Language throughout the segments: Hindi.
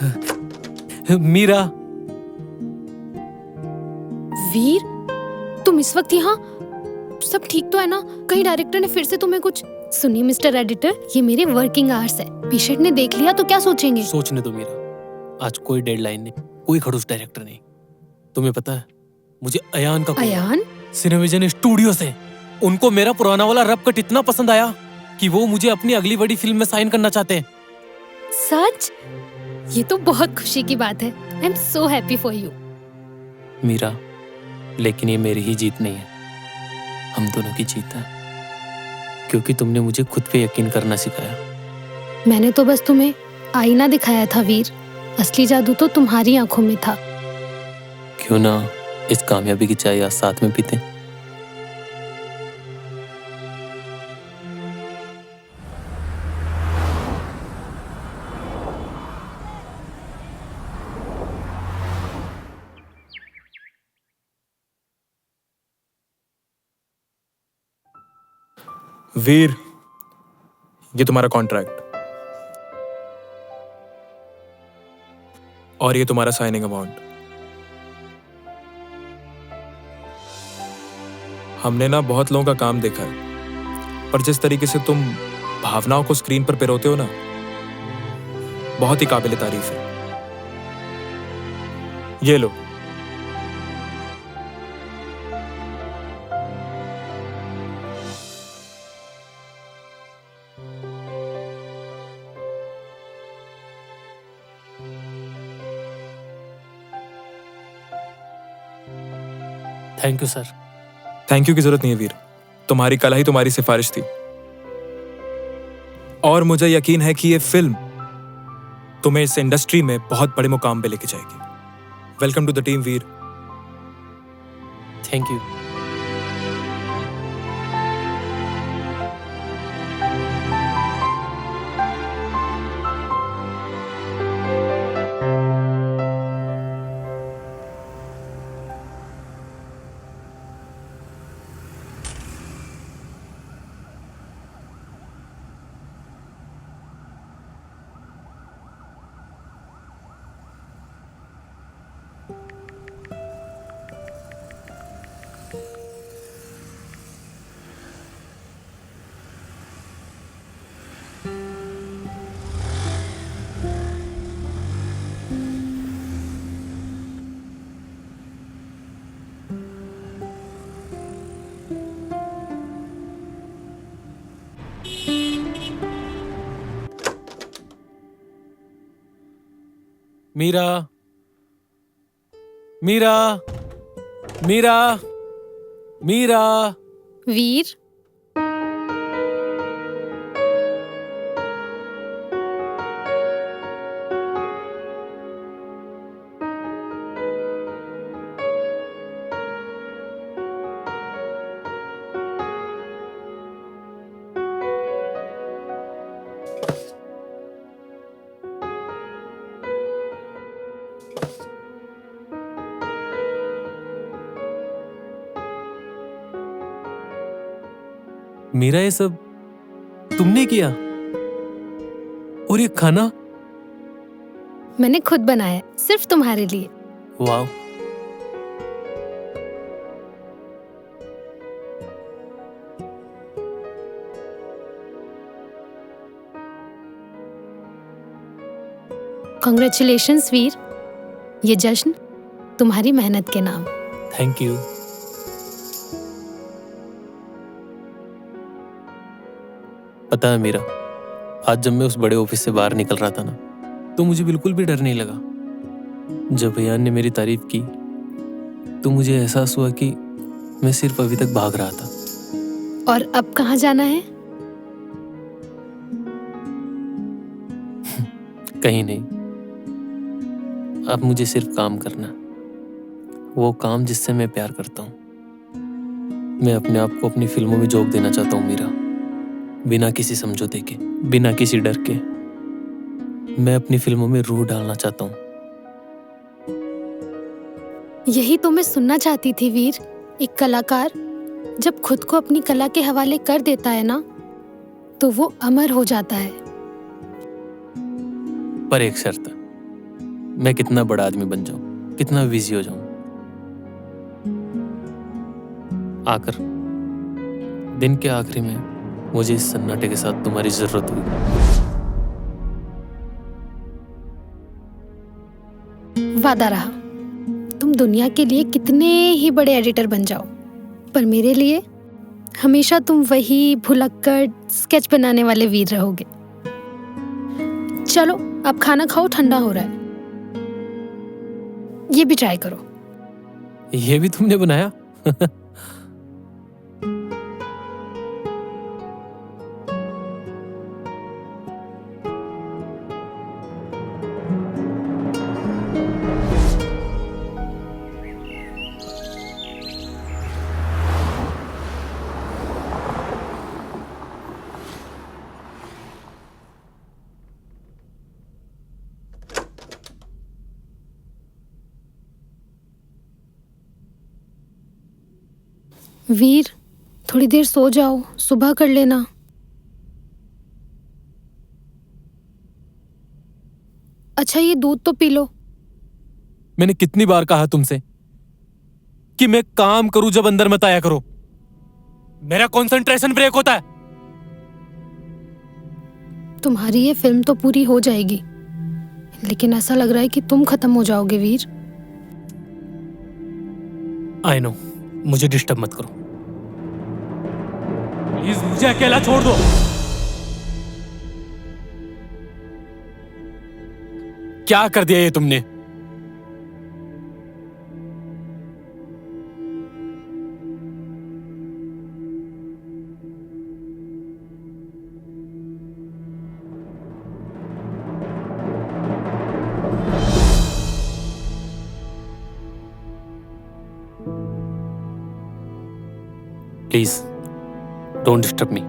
मीरा। वीर, तुम इस वक्त यहाँ? सब ठीक तो है ना? कहीं डायरेक्टर ने फिर से तुम्हें कुछ? सुनिए मिस्टर एडिटर, ये मेरे वर्किंग आवर्स है। पेशेंट ने देख लिया तो क्या सोचेंगे? सोचने दो मीरा, आज कोई डेडलाइन नहीं, कोई खड़ूस डायरेक्टर नहीं। तुम्हें पता है मुझे अयान का अयान? सिनेविजन स्टूडियो से उनको मेरा पुराना वाला रब कट इतना पसंद आया कि वो मुझे अपनी अगली बड़ी फिल्म में साइन करना चाहते हैं। सच? ये तो बहुत खुशी की बात है। I am so happy for you. Meera, लेकिन ये मेरी ही जीत नहीं है, हम दोनों की जीत है, क्योंकि तुमने मुझे खुद पे यकीन करना सिखाया। मैंने तो बस तुम्हें आईना दिखाया था वीर, असली जादू तो तुम्हारी आंखों में था। क्यों ना इस कामयाबी की चाय आज साथ में पीते? वीर, ये तुम्हारा कॉन्ट्रैक्ट और ये तुम्हारा साइनिंग अमाउंट। हमने ना बहुत लोगों का काम देखा है, पर जिस तरीके से तुम भावनाओं को स्क्रीन पर पिरोते हो ना, बहुत ही काबिल तारीफ है। ये लो। Thank you sir. Thank you की जरूरत नहीं है वीर, तुम्हारी कला ही तुम्हारी सिफारिश थी, और मुझे यकीन है कि ये फिल्म तुम्हें इस इंडस्ट्री में बहुत बड़े मुकाम पे लेके जाएगी। Welcome to the team Veer. Thank you. Meera, Meera, Meera, Meera. Veer, Meera, ये सब तुमने किया? और ये खाना? मैंने खुद बनाया, सिर्फ तुम्हारे लिए। वाह। कॉन्ग्रेचुलेशंस वीर, ये जश्न तुम्हारी मेहनत के नाम। Thank you. पता है मीरा, आज जब मैं उस बड़े ऑफिस से बाहर निकल रहा था ना, तो मुझे बिल्कुल भी डर नहीं लगा। जब अयान ने मेरी तारीफ की तो मुझे एहसास हुआ कि मैं सिर्फ अभी तक भाग रहा था। और अब कहाँ जाना है? कहीं नहीं, अब मुझे सिर्फ काम करना, वो काम जिससे मैं प्यार करता हूँ। मैं अपने आप को अपनी फिल्मों में झोंक देना चाहता हूँ मीरा, बिना किसी समझौते के, बिना किसी डर के। मैं अपनी फिल्मों में रूह डालना चाहता हूँ। यही तो मैं सुनना चाहती थी वीर। एक कलाकार जब खुद को अपनी कला के हवाले कर देता है ना, तो वो अमर हो जाता है। पर एक शर्त, मैं कितना बड़ा आदमी बन जाऊं, कितना बिजी हो जाऊं, आकर दिन के आखिरी में मुझे इस सन्नाटे के साथ तुम्हारी जरूरत हुई। वादा रहा, तुम दुनिया के लिए कितने ही बड़े एडिटर बन जाओ, पर मेरे लिए हमेशा तुम वही भुलक्कड़ स्केच बनाने वाले वीर रहोगे। चलो अब खाना खाओ, ठंडा हो रहा है। ये भी ट्राई करो। ये भी तुमने बनाया? वीर, थोड़ी देर सो जाओ, सुबह कर लेना। अच्छा ये दूध तो पी लो। मैंने कितनी बार कहा तुमसे कि मैं काम करूं जब अंदर मत आया करो। मेरा कंसंट्रेशन ब्रेक होता है। तुम्हारी ये फिल्म तो पूरी हो जाएगी, लेकिन ऐसा लग रहा है कि तुम खत्म हो जाओगे वीर। आई नो, मुझे डिस्टर्ब मत करो प्लीज, मुझे अकेला छोड़ दो। क्या कर दिया ये तुमने? Please don't disturb me.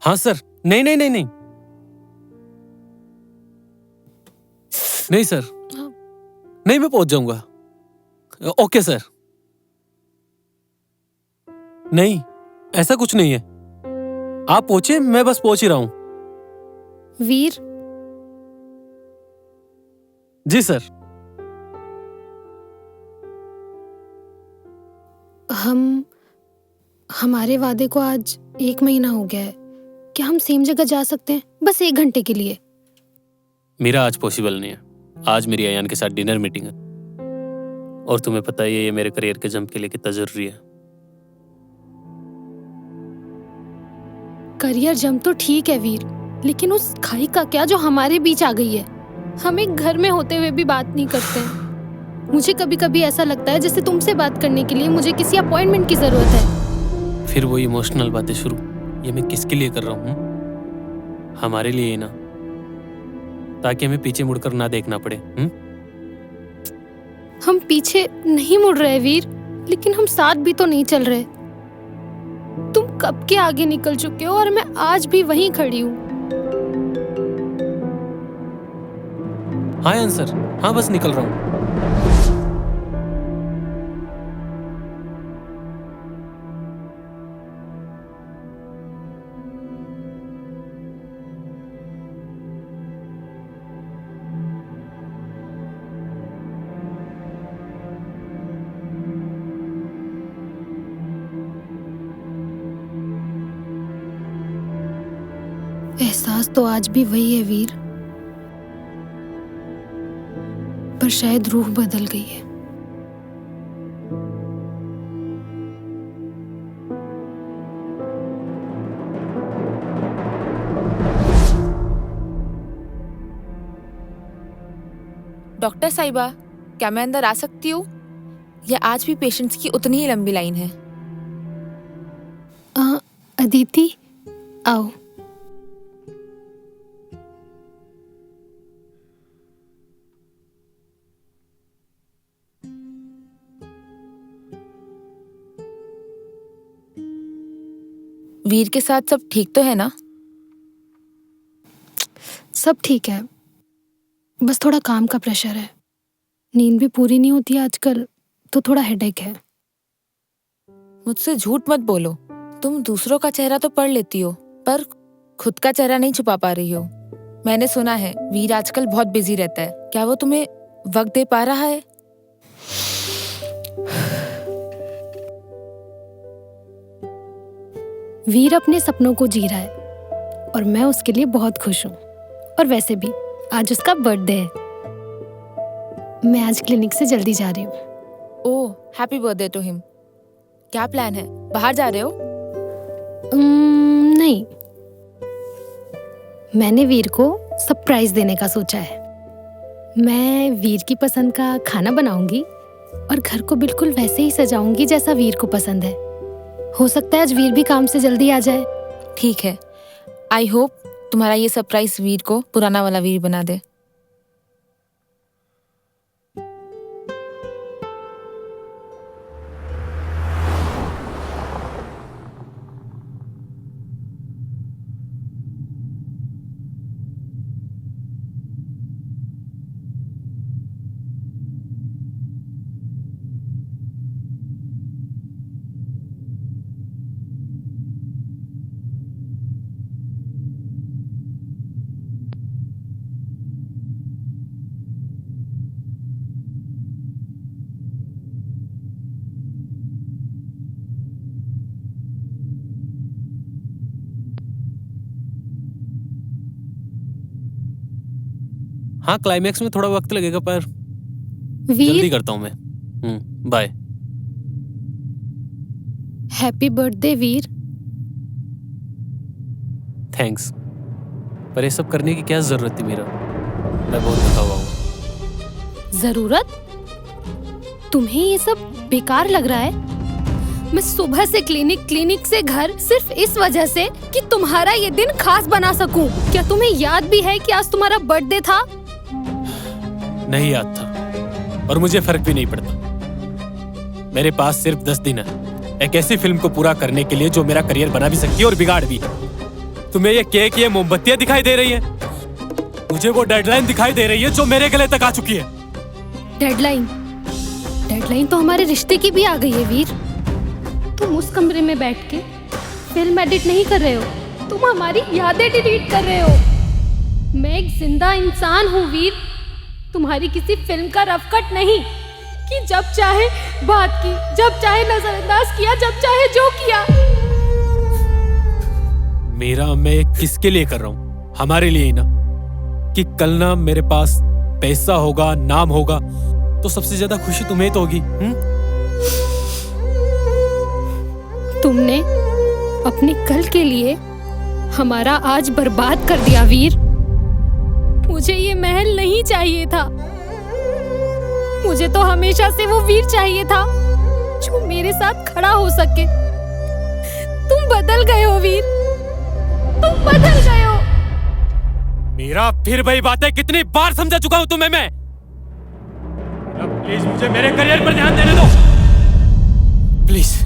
हाँ सर। नहीं नहीं नहीं नहीं नहीं सर, नहीं मैं पहुंच जाऊंगा। Okay sir. नहीं, ऐसा कुछ नहीं है, आप पहुंचे, मैं बस पहुंच ही रहा हूं। वीर, जी सर। हमारे वादे को आज 1 महीना हो गया है। क्या हम सेम जगह जा सकते हैं, बस 1 घंटे के लिए? मेरा आज पॉसिबल नहीं है। आज मेरी अयान के साथ डिनर मीटिंग है, और तुम्हें पता ही है ये मेरे करियर के जंप के लिए कितना जरूरी है। करियर जंप तो ठीक है वीर, लेकिन उस खाई का क्या जो हमारे बीच आ गई है? हम एक घर में होते हुए भी बात नहीं करते हैं। मुझे कभी कभी ऐसा लगता है जैसे तुमसे बात करने के लिए मुझे किसी अपॉइंटमेंट की जरूरत है। फिर वो इमोशनल बातें शुरू। ये मैं किसके लिए कर रहा हूँ? हमारे लिए ही ना, ताकि हमें पीछे मुड़कर ना देखना पड़े। हम पीछे नहीं मुड़ रहे वीर, लेकिन हम साथ भी तो नहीं चल रहे। तुम कब के आगे निकल चुके हो और मैं आज भी वहीं खड़ी हूँ। हाँ आंसर, हाँ बस निकल रहा हूँ। एहसास तो आज भी वही है वीर, पर शायद रूह बदल गई है। डॉक्टर साहिबा, क्या मैं अंदर आ सकती हूँ या आज भी पेशेंट्स की उतनी ही लंबी लाइन है? अदिति, आओ। वीर के साथ सब ठीक तो है ना? सब ठीक है, बस थोड़ा काम का प्रेशर है। नींद भी पूरी नहीं होती आजकल, तो थोड़ा हेडेक है। मुझसे झूठ मत बोलो। तुम दूसरों का चेहरा तो पढ़ लेती हो, पर खुद का चेहरा नहीं छुपा पा रही हो। मैंने सुना है वीर आजकल बहुत बिजी रहता है। क्या वो तुम्हें वक्त दे पा रहा है? वीर अपने सपनों को जी रहा है और मैं उसके लिए बहुत खुश हूँ। और वैसे भी आज उसका बर्थडे है। मैं आज क्लिनिक से जल्दी जा रही हूँ। ओह, हैप्पी बर्थडे टू हिम। क्या प्लान है? बाहर जा रहे हो? नहीं, मैंने वीर को सरप्राइज देने का सोचा है। मैं वीर की पसंद का खाना बनाऊंगी और घर को बिल्कुल वैसे ही सजाऊंगी जैसा वीर को पसंद है। हो सकता है आज वीर भी काम से जल्दी आ जाए। ठीक है। आई होप तुम्हारा ये सरप्राइज वीर को पुराना वाला वीर बना दे। हाँ, क्लाइमैक्स में थोड़ा वक्त लगेगा, पर जल्दी वीर, करता हूँ मैं। बाय। हैप्पी बर्थडे वीर। थैंक्स, पर ये सब करने की क्या जरूरत थी मीरा? मैं बहुत थका हुआ हूँ। जरूरत? तुम्हें ये सब बेकार लग रहा है? मैं सुबह से क्लिनिक से घर, सिर्फ इस वजह से कि तुम्हारा ये दिन खास बना सकूं। क्या तुम्हें याद भी है कि आज तुम्हारा बर्थडे था? नहीं याद था, और मुझे फर्क भी नहीं पड़ता। मेरे पास सिर्फ 10 दिन है एक ऐसी फिल्म को पूरा करने के लिए जो मेरा करियर बना भी सकती है और बिगाड़ भी। तुम्हें ये केक, ये मोमबत्तियां दिखाई दे रही है? मुझे वो डेडलाइन दिखाई दे रही है जो मेरे गले तक आ चुकी है। डेडलाइन? डेडलाइन तो हमारे रिश्ते की भी आ गई है वीर। तुम उस कमरे में बैठ के फिल्म एडिट नहीं कर रहे हो, तुम हमारी यादें डिलीट कर रहे हो। मैं एक जिंदा इंसान हूँ वीर, तुम्हारी किसी फिल्म का रफ कट नहीं कि जब चाहे बात की, जब चाहे नजरअंदाज किया, जब चाहे जो किया। मेरा मैं किसके लिए कर रहा हूँ? हमारे लिए ही ना। कि कल ना मेरे पास पैसा होगा, नाम होगा, तो सबसे ज्यादा खुशी तुम्हें तो होगी। तुमने अपने कल के लिए हमारा आज बर्बाद कर दिया वीर। मुझे ये महल नहीं चाहिए था, मुझे तो हमेशा से वो वीर चाहिए था जो मेरे साथ खड़ा हो सके। तुम बदल गए हो वीर, तुम बदल गए हो। मेरा फिर वही बात है, कितनी बार समझा चुका हूं तुम्हें मैं। प्लीज मुझे मेरे करियर पर ध्यान देने दो, प्लीज।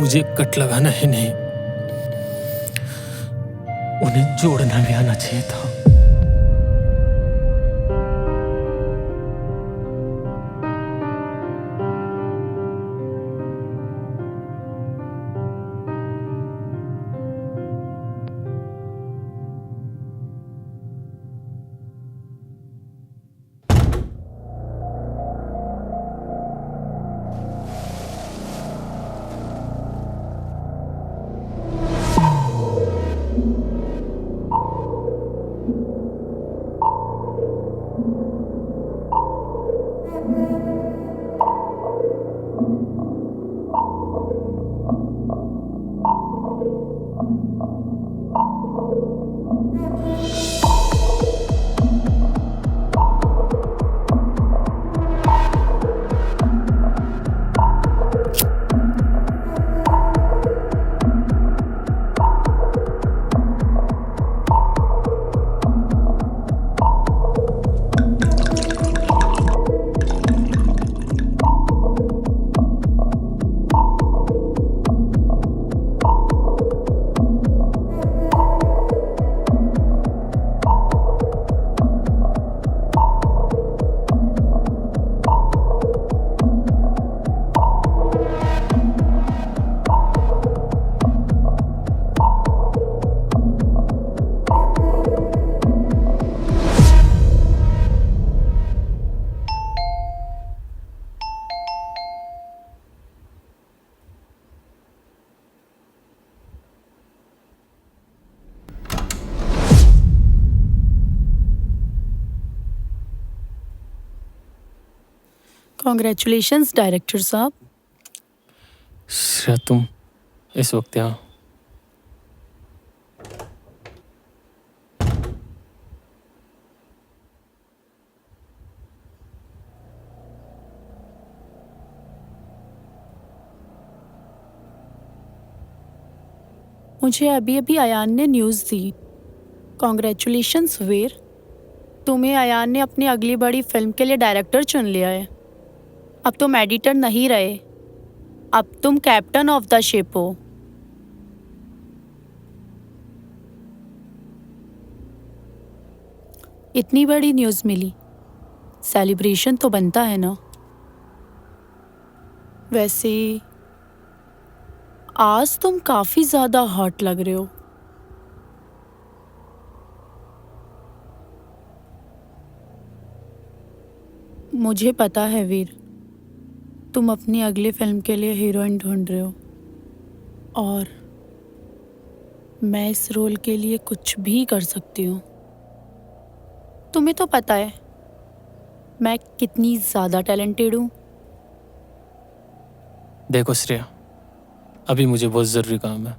मुझे कट लगाना ही नहीं, उन्हें जोड़ना भी आना चाहिए था। कॉन्ग्रेचुलेशंस डायरेक्टर साहब। श्रेया, तुम इस वक्त यहाँ? मुझे अभी अभी अयान ने न्यूज़ दी। कॉन्ग्रेचुलेशंस वीर, तुम्हें अयान ने अपनी अगली बड़ी फिल्म के लिए डायरेक्टर चुन लिया है। अब तुम एडिटर नहीं रहे, अब तुम कैप्टन ऑफ द शिप हो। इतनी बड़ी न्यूज़ मिली, सेलिब्रेशन तो बनता है ना। वैसे आज तुम काफी ज्यादा हॉट लग रहे हो। मुझे पता है वीर, तुम अपनी अगली फिल्म के लिए हीरोइन ढूंढ रहे हो और मैं इस रोल के लिए कुछ भी कर सकती हूँ। तुम्हें तो पता है मैं कितनी ज्यादा टैलेंटेड हूँ। देखो श्रेया, अभी मुझे बहुत ज़रूरी काम है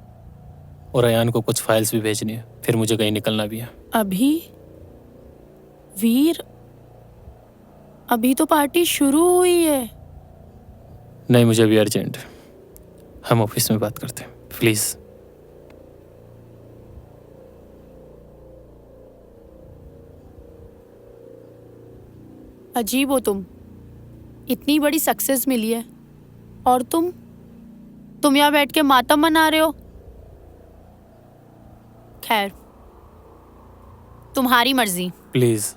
और अयान को कुछ फाइल्स भी भेजनी है, फिर मुझे कहीं निकलना भी है। अभी वीर, अभी तो पार्टी शुरू हुई है। नहीं, मुझे अभी अर्जेंट है, हम ऑफिस में बात करते हैं प्लीज़। अजीब हो तुम, इतनी बड़ी सक्सेस मिली है और तुम यहाँ बैठ के मातम मना रहे हो। खैर, तुम्हारी मर्जी। प्लीज़।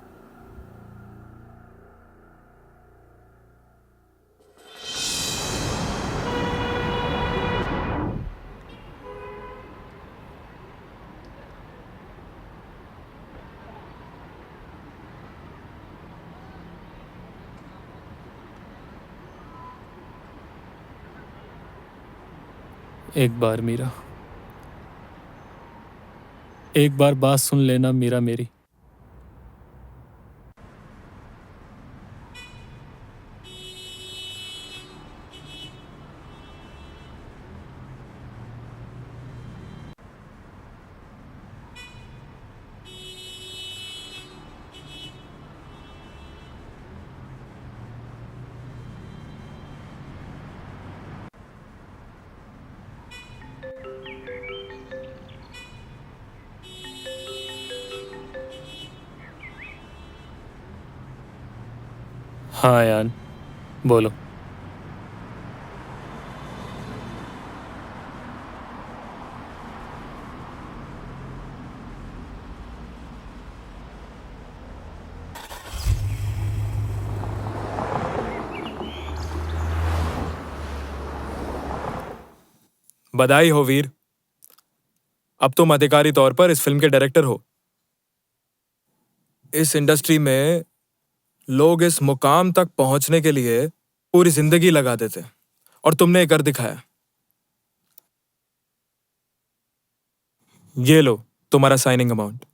एक बार मीरा, एक बार बात सुन लेना मीरा मेरी। हाँ यार, बोलो। बधाई हो वीर, अब तुम अधिकारी तौर पर इस फिल्म के डायरेक्टर हो। इस इंडस्ट्री में लोग इस मुकाम तक पहुंचने के लिए पूरी जिंदगी लगा देते और तुमने कर दिखाया। ये लो तुम्हारा साइनिंग अमाउंट।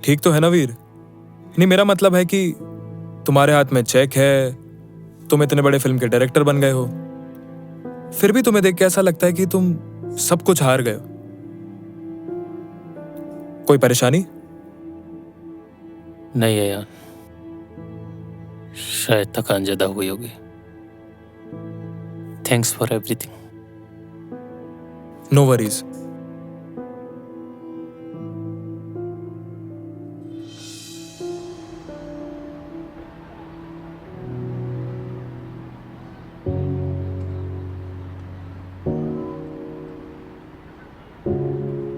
ठीक तो है ना वीर? नहीं, मेरा मतलब है कि तुम्हारे हाथ में चेक है, तुम इतने बड़े फिल्म के डायरेक्टर बन गए हो, फिर भी तुम्हें देख के ऐसा लगता है कि तुम सब कुछ हार गए हो। कोई परेशानी? नहीं है यार, शायद थकान ज्यादा हुई होगी। Thanks for everything. No worries.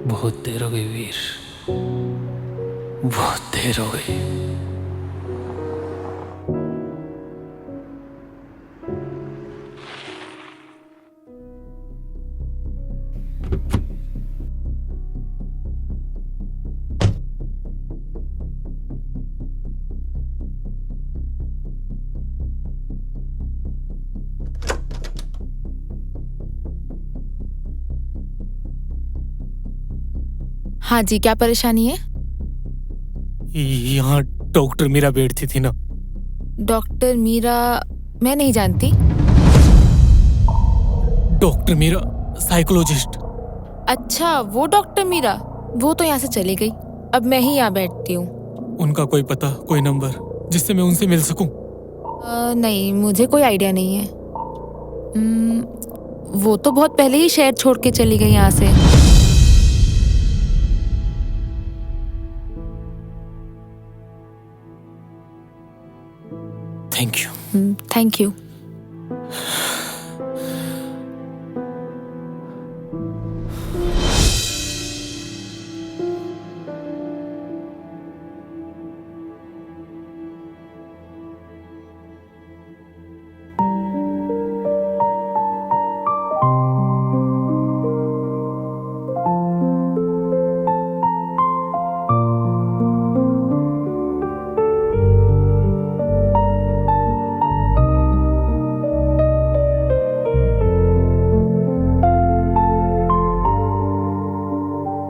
बहुत देर हो गई वीर, बहुत देर हो गई। हाँ जी, क्या परेशानी है? यहाँ डॉक्टर मीरा बैठती थी ना। डॉक्टर मीरा? मैं नहीं जानती। Doctor Meera psychologist. अच्छा, वो डॉक्टर मीरा, वो तो यहाँ से चली गई। अब मैं ही यहाँ बैठती हूँ। उनका कोई पता, कोई नंबर जिससे मैं उनसे मिल सकूं? नहीं, मुझे कोई आइडिया नहीं है। वो तो बहुत पहले ही शहर छोड़ के चली गई यहाँ से। Thank you. Thank you.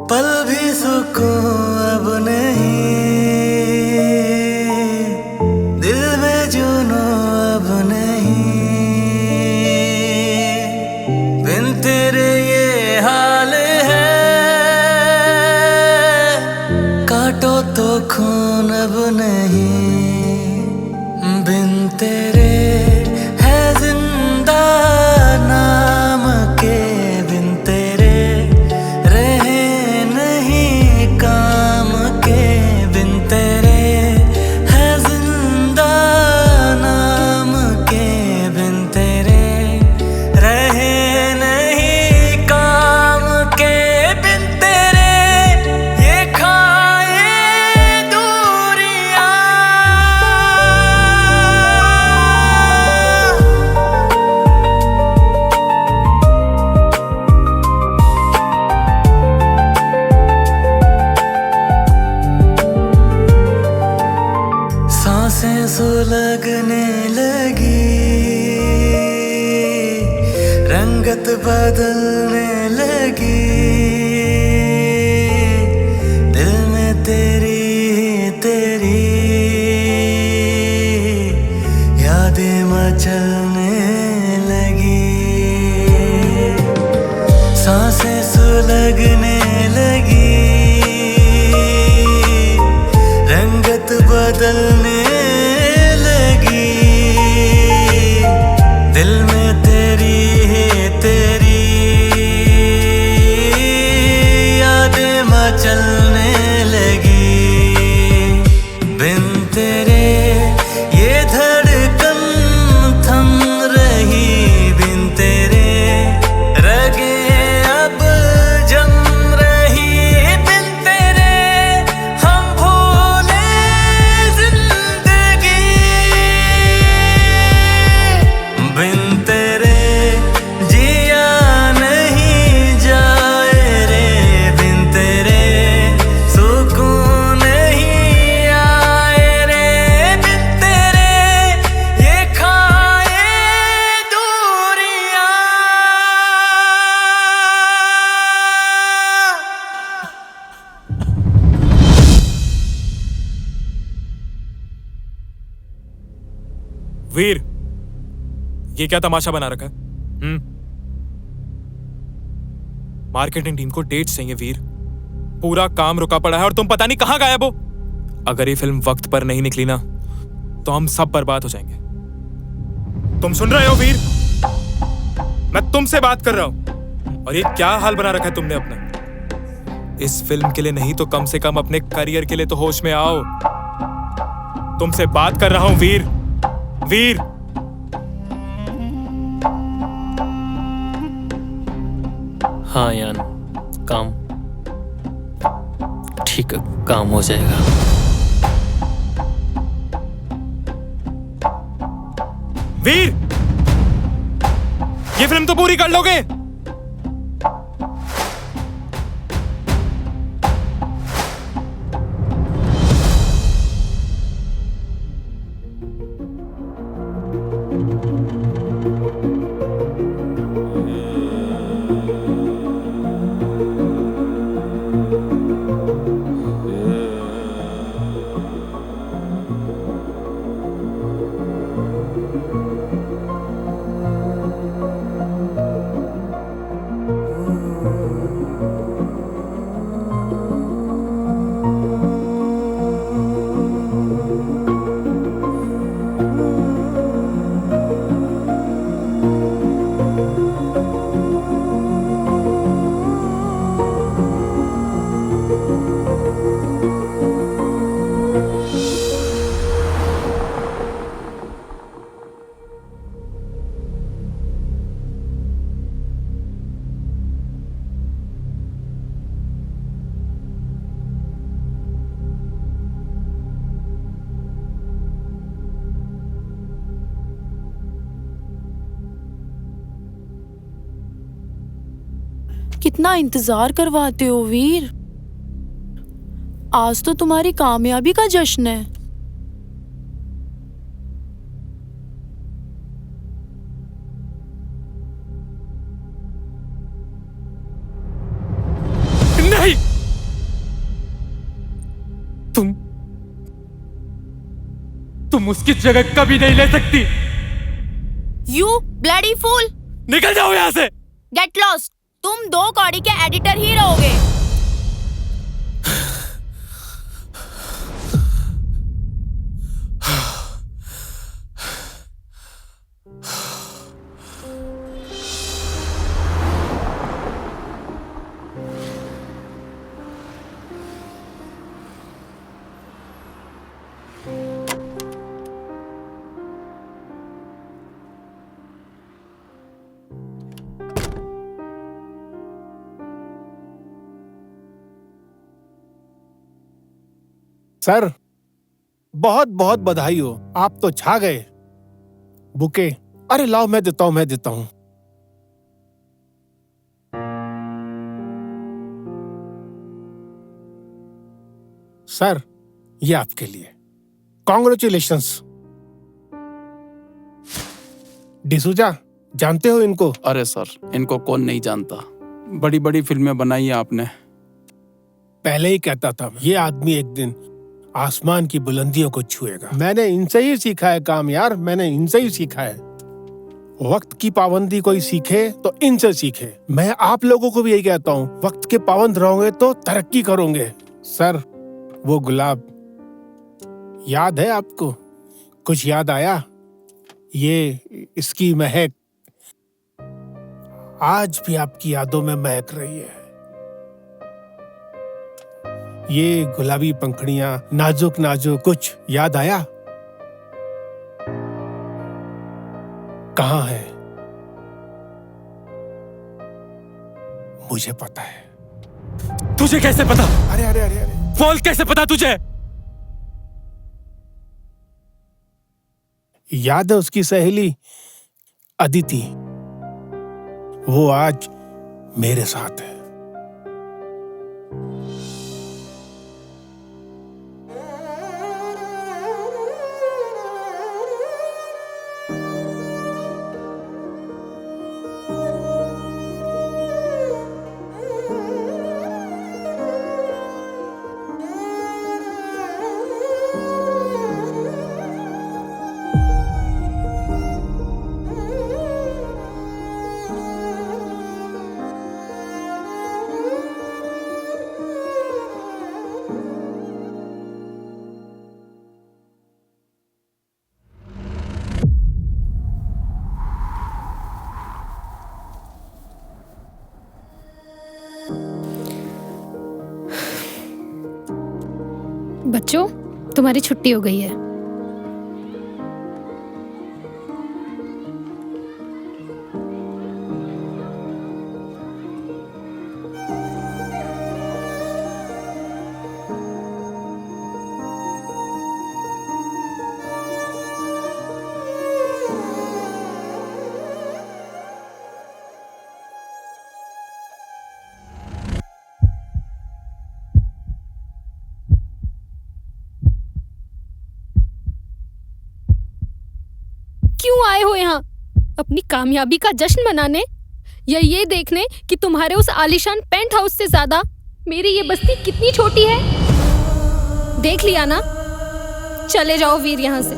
पल भी सुकून अब नहीं, दिल में जुनून अब नहीं, बिन तेरे ये हाल है, काटो तो खून अब नहीं, बिन तेरे है जिंदा नाम के, बिन तेरे रहे नहीं काम के, बिन तेरे है जिंदा नाम के, बिन तेरे रहे नहीं काम के, बिन तेरे ये खाए दूरियां। सांसें सुलगने लगी, रंगत बदलने लगी, दिल में तेरी तेरी यादें मचलने लगी, सांसें सुलगने लगी, रंगत बदलने लगी, दिल में तेरी तेरी यादें मचलने लगी, बिन तेरे ये धड़कन थम रही, बिन तेरे रगे अब जम रही, बिन तेरे हम भूले जिंदगी। वीर, ये क्या तमाशा बना रखा है? मार्केटिंग टीम को डेट्स चाहिए वीर। पूरा काम रुका पड़ा है और तुम पता नहीं कहां गायब हो। अगर ये फिल्म वक्त पर नहीं निकली ना तो हम सब बर्बाद हो जाएंगे। तुम सुन रहे हो वीर? मैं तुमसे बात कर रहा हूं। और ये क्या हाल बना रखा है तुमने अपना? इस फिल्म के लिए नहीं तो कम से कम अपने करियर के लिए तो होश में आओ। तुमसे बात कर रहा हूं वीर। वीर, हाँ यान, काम ठीक है, काम हो जाएगा। वीर, ये फिल्म तो पूरी कर लोगे? कितना इंतजार करवाते हो वीर। आज तो तुम्हारी कामयाबी का जश्न है। नहीं, तुम उसकी जगह कभी नहीं ले सकती। यू ब्लडी फूल, निकल जाओ यहाँ से। Get lost. तुम 2 कौड़ी के एडिटर ही रहोगे। सर, बहुत बहुत बधाई हो, आप तो छा गए। बुके, अरे लाओ, मैं देता हूं। सर, ये आपके लिए। कॉन्ग्रेचुलेशंस। डिसूजा, जानते हो इनको? अरे सर, इनको कौन नहीं जानता। बड़ी बड़ी फिल्में बनाई हैं आपने। पहले ही कहता था ये आदमी एक दिन आसमान की बुलंदियों को छुएगा। मैंने इनसे ही सीखा है काम यार, मैंने इनसे ही सीखा है। वक्त की पाबंदी कोई सीखे तो इनसे सीखे। मैं आप लोगों को भी यही कहता हूँ, वक्त के पाबंद रहोगे तो तरक्की करोगे। सर, वो गुलाब याद है आपको? कुछ याद आया? ये इसकी महक आज भी आपकी यादों में महक रही है। ये गुलाबी पंखुड़ियां, नाजुक नाजुक, कुछ याद आया? कहाँ है? मुझे पता है। तुझे कैसे पता? अरे अरे अरे अरे, बोल, कैसे पता तुझे? याद है उसकी सहेली अदिति? वो आज मेरे साथ है। बच्चों, तुम्हारी छुट्टी हो गई है। क्यों आए हो यहाँ? अपनी कामयाबी का जश्न मनाने या ये देखने कि तुम्हारे उस आलीशान पेंट हाउस से ज्यादा मेरी ये बस्ती कितनी छोटी है? देख लिया ना? चले जाओ वीर यहाँ से।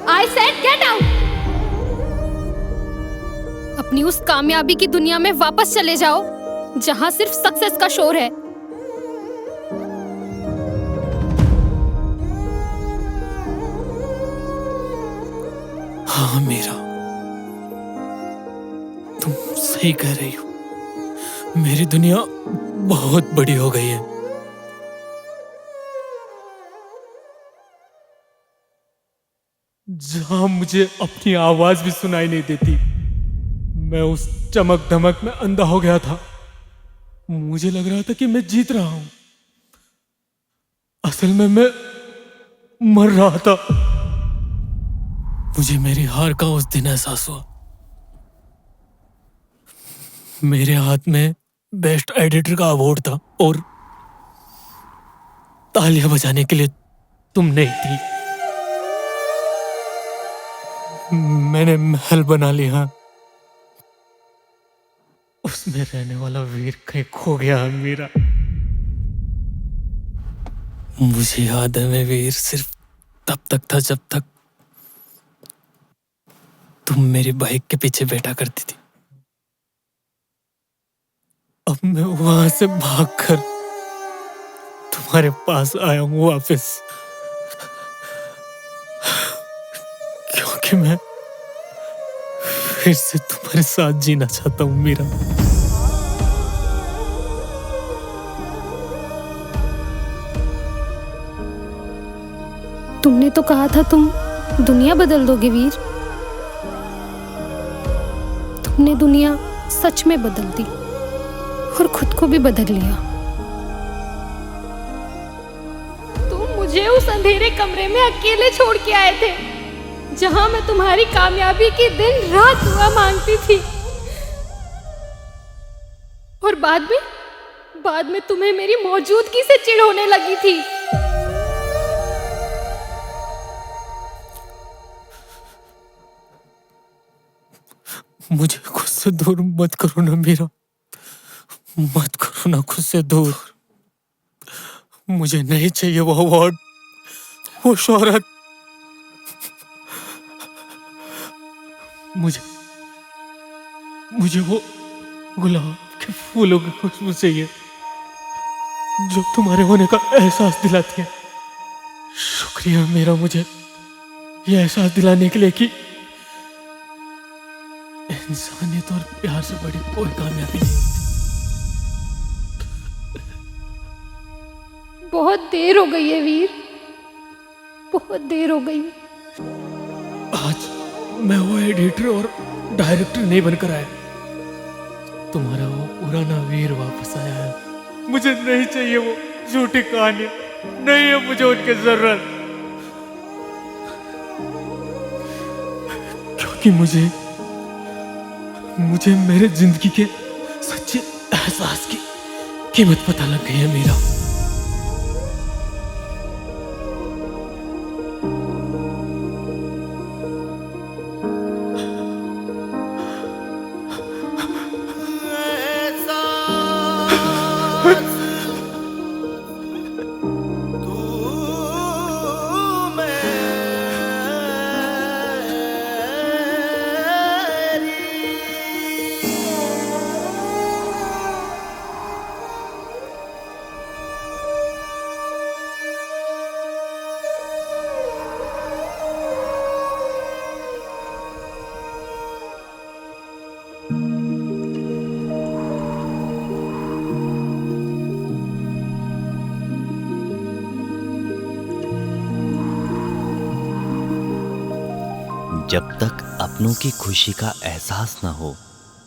I said get out! अपनी उस कामयाबी की दुनिया में वापस चले जाओ जहाँ सिर्फ सक्सेस का शोर है। हाँ मीरा, तुम सही कह रही हो। मेरी दुनिया बहुत बड़ी हो गई है। जहां मुझे अपनी आवाज भी सुनाई नहीं देती, मैं उस चमक धमक में अंधा हो गया था। मुझे लग रहा था कि मैं जीत रहा हूं, असल में मैं मर रहा था। मुझे मेरी हार का उस दिन एहसास हुआ। मेरे हाथ में बेस्ट एडिटर का अवार्ड था और तालियां बजाने के लिए तुम नहीं थी। मैंने महल बना लिया, उसमें रहने वाला वीर कहीं खो गया मेरा। मुझे याद है, मैं वीर सिर्फ तब तक था जब तक तुम मेरी बाइक के पीछे बैठा करती थी। अब मैं वहां से भागकर तुम्हारे पास आया हूं वापस, क्योंकि मैं फिर से तुम्हारे साथ जीना चाहता हूं मीरा। तुमने तो कहा था तुम दुनिया बदल दोगे वीर। तुमने दुनिया सच में बदल दी और खुद को भी बदल लिया। तुम मुझे उस अंधेरे कमरे में अकेले छोड़ के आए थे, जहां मैं तुम्हारी कामयाबी की दिन रात दुआ मांगती थी। और बाद में तुम्हें मेरी मौजूदगी से चिढ़ होने लगी थी। मुझे खुद से दूर मत करो ना मीरा, मत करो ना खुद से दूर। मुझे नहीं चाहिए वो अवार्ड, वो शोहरत। मुझे वो गुलाब के फूलों की खुशबू चाहिए जो तुम्हारे होने का एहसास दिलाती है। शुक्रिया मेरा, मुझे ये एहसास दिलाने के लिए कि इंसानियत और प्यार से बड़ी कोई कामयाबी नहीं होती। बहुत देर हो गई है वीर, बहुत देर हो गई। आज मैं वो एडिटर और डायरेक्टर नहीं बनकर आया, तुम्हारा वो पुराना वीर वापस आया है। मुझे नहीं चाहिए वो झूठी कहानी, नहीं है मुझे उनकी जरूरत। क्योंकि मुझे मेरे जिंदगी के सच्चे एहसास की कीमत पता लग गई है मेरा। जब तक अपनों की खुशी का एहसास न हो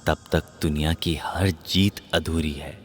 तब तक दुनिया की हर जीत अधूरी है।